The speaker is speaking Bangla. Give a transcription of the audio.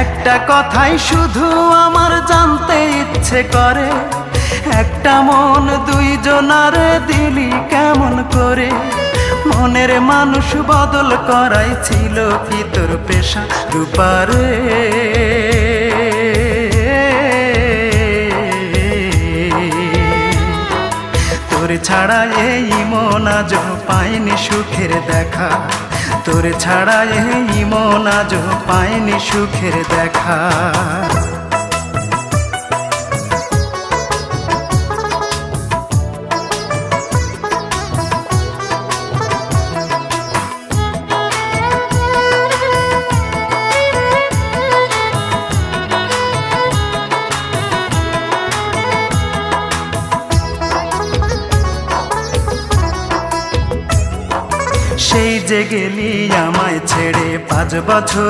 একটা কথাই শুধু আমার জানতে ইচ্ছে করে, একটা মন দুইজনারে দিলি কেমন করে? মনের মানুষ বদল করাই ছিল কি তোর পেশা রূপারে? তোর ছাড়া এই মন আজ পায়নি সুখের দেখা, তোর ছাড়া এই মন আজ পায়নি সুখের দেখা। সেই যে গেলি আমায় ছেড়ে 5 বছর